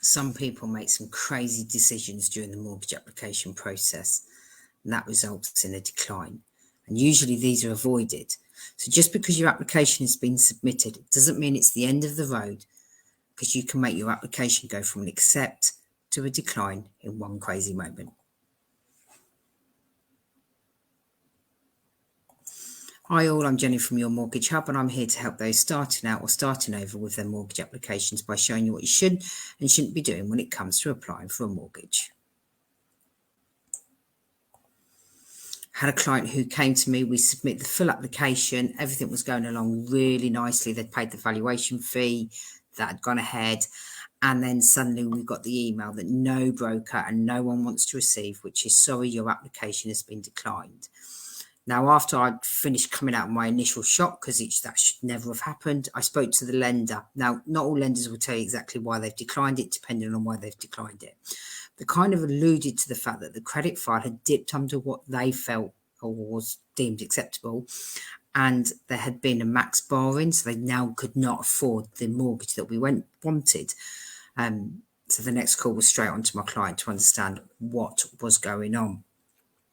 Some people make some crazy decisions during the mortgage application process, and that results in a decline. And usually these are avoided. So just because your application has been submitted, it doesn't mean it's the end of the road, because you can make your application go from an accept to a decline in one crazy moment. Hi all, I'm Jenny from Your Mortgage Hub, and I'm here to help those starting out or starting over with their mortgage applications by showing you what you should and shouldn't be doing when it comes to applying for a mortgage. Had a client who came to me, we submitted the full application, everything was going along really nicely. They'd paid the valuation fee, that had gone ahead, and then suddenly we got the email that no broker and no one wants to receive, which is, sorry, your application has been declined. Now, after I'd finished coming out of my initial shock, because that should never have happened, I spoke to the lender. Now, not all lenders will tell you exactly why they've declined it, depending on why they've declined it. They kind of alluded to the fact that the credit file had dipped under what they felt or was deemed acceptable, and there had been a max borrowing, so they now could not afford the mortgage that we wanted. So the next call was straight on to my client to understand what was going on.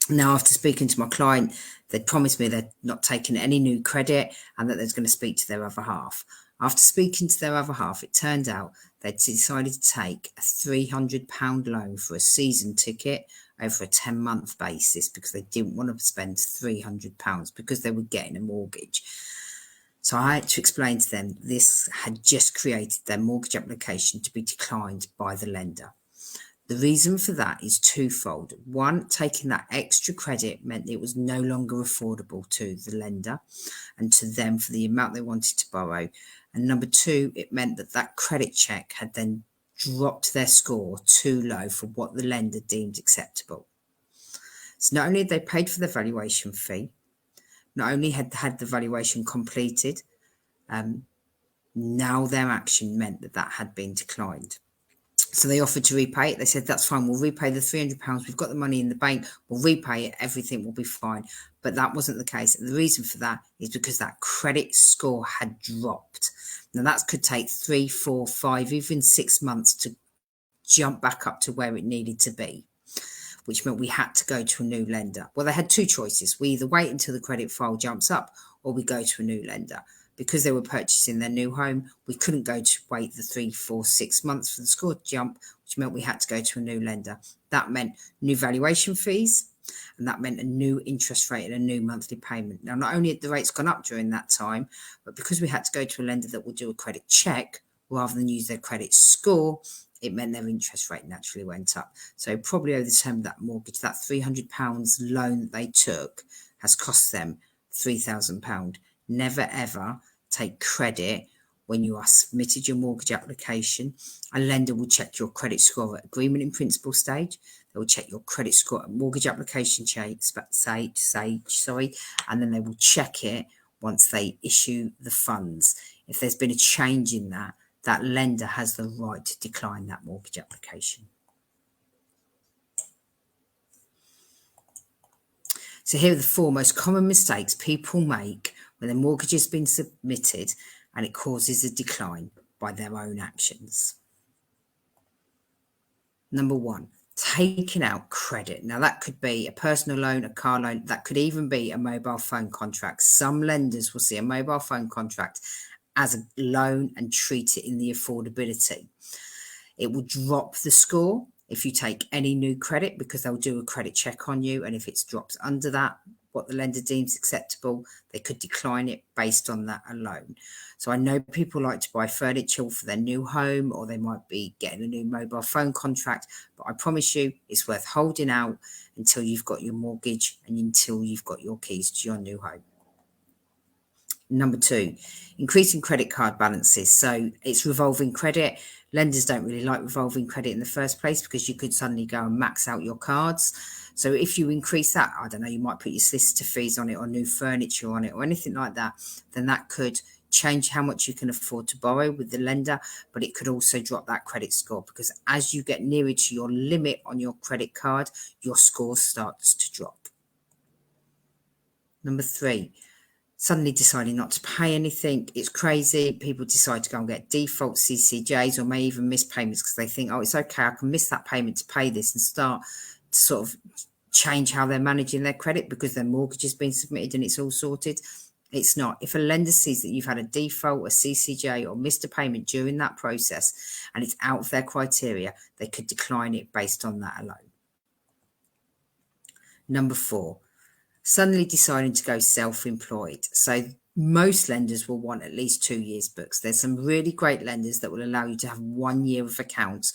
Now, after speaking to my client, they'd promised me they'd not taken any new credit and that they was going to speak to their other half. After speaking to their other half, it turned out they'd decided to take a £300 loan for a season ticket over a 10-month basis because they didn't want to spend £300 because they were getting a mortgage. So I had to explain to them this had just created their mortgage application to be declined by the lender. The reason for that is twofold. One, taking that extra credit meant it was no longer affordable to the lender and to them for the amount they wanted to borrow. And number two, it meant that credit check had then dropped their score too low for what the lender deemed acceptable. So not only had they paid for the valuation fee, not only had the valuation completed, now their action meant that had been declined. So they offered to repay it. They said, that's fine, we'll repay the £300. We've got the money in the bank. We'll repay it. Everything will be fine. But that wasn't the case. And the reason for that is because that credit score had dropped. Now, that could take 3, 4, 5, even 6 months to jump back up to where it needed to be, which meant we had to go to a new lender. Well, they had two choices. We either wait until the credit file jumps up or we go to a new lender. Because they were purchasing their new home, we couldn't go to wait the 3, 4, 6 months for the score to jump, which meant we had to go to a new lender. That meant new valuation fees, and that meant a new interest rate and a new monthly payment. Now, not only had the rates gone up during that time, but because we had to go to a lender that would do a credit check rather than use their credit score, it meant their interest rate naturally went up. So probably over the term of that mortgage, that £300 loan that they took has cost them £3,000. Never ever take credit when you are submitted your mortgage application. A lender will check your credit score at agreement in principle stage. They will check your credit score at mortgage application stage, and then they will check it once they issue the funds. If there's been a change in that, that lender has the right to decline that mortgage application. So here are the 4 most common mistakes people make when their mortgage has been submitted and it causes a decline by their own actions. Number 1, taking out credit. Now, that could be a personal loan, a car loan, that could even be a mobile phone contract. Some lenders will see a mobile phone contract as a loan and treat it in the affordability. It will drop the score if you take any new credit because they'll do a credit check on you, and if it drops under that, what the lender deems acceptable, they could decline it based on that alone. So I know people like to buy furniture for their new home, or they might be getting a new mobile phone contract, but I promise you it's worth holding out until you've got your mortgage and until you've got your keys to your new home. Number 2, increasing credit card balances. So it's revolving credit. Lenders don't really like revolving credit in the first place because you could suddenly go and max out your cards. So if you increase that, I don't know, you might put your solicitor fees on it or new furniture on it or anything like that, then that could change how much you can afford to borrow with the lender, but it could also drop that credit score because as you get nearer to your limit on your credit card, your score starts to drop. Number 3, suddenly deciding not to pay anything. It's crazy. People decide to go and get default CCJs or may even miss payments because they think, oh, it's okay, I can miss that payment to pay this, and start to sort of change how they're managing their credit because their mortgage has been submitted and it's all sorted. It's not. If a lender sees that you've had a default, a CCJ, or missed a payment during that process and it's out of their criteria, they could decline it based on that alone. Number 4, suddenly deciding to go self-employed. So most lenders will want at least 2 years books. There's some really great lenders that will allow you to have 1 year of accounts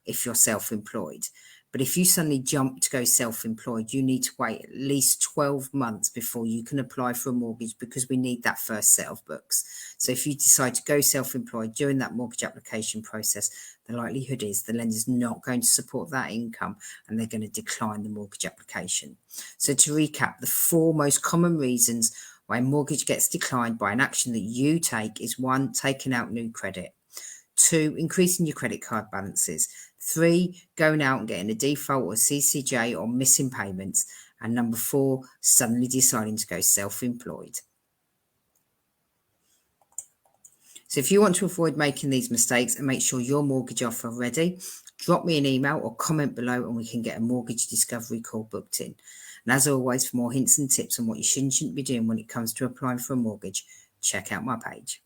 if you're self-employed. But if you suddenly jump to go self-employed, you need to wait at least 12 months before you can apply for a mortgage because we need that first set of books. So if you decide to go self-employed during that mortgage application process, the likelihood is the lender's not going to support that income and they're going to decline the mortgage application. So to recap, the 4 most common reasons why a mortgage gets declined by an action that you take is 1, taking out new credit; 2, increasing your credit card balances; 3, going out and getting a default or CCJ or missing payments; and number 4, suddenly deciding to go self-employed. So if you want to avoid making these mistakes and make sure your mortgage offer ready, drop me an email or comment below and we can get a mortgage discovery call booked in. And as always, for more hints and tips on what you should and shouldn't be doing when it comes to applying for a mortgage, check out my page.